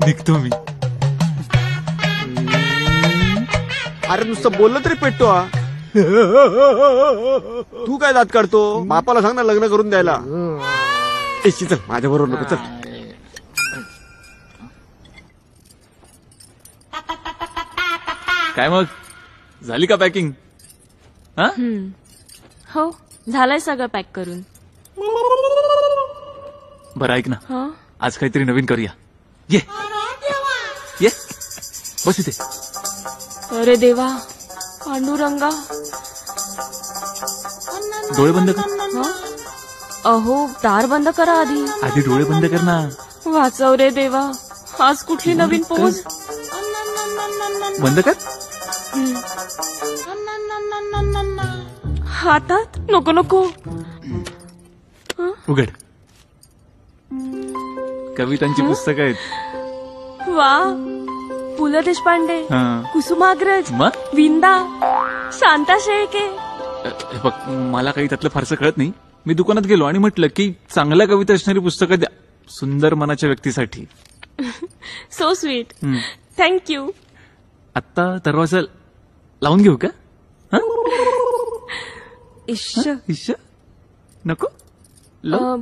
निघतो मी. अरे नुसतं बोललं तरी पेटतो हा. तू काय दात काढतो? बापाला सांग ना लग्न करून द्यायला. चल माझ्या बरोबर नको चल. काय मग झाली का पॅकिंग? हा हो झालंय सगळं पॅक करून. बरं ऐक ना, हं? आज काहीतरी नवीन करूया. ये ये बस इथे. अरे देवा पांडुरंगा. डोळे बंद कर. हं? अहो दार बंद करा आधी. आधी डोळे बंद कर ना. वाचव रे देवा. आज कुठली नवीन पोज. बंद कर. हातात नको नको. उघड. कवितांची पुस्तकं आहेत. वा पु ल देशपांडे, हा. कुसुमाग्रज, मग विंदा, शांता शेळके. हे बघ मला काही त्यातलं फारसं कळत नाही. मी दुकानात गेलो आणि म्हटलं की चांगल्या कविता असणारी पुस्तकं द्या सुंदर मनाच्या व्यक्तीसाठी. So sweet. थँक्यू. आत्ता दरवाजा लावून घेऊ का? इश्श. इश्श नको लावू?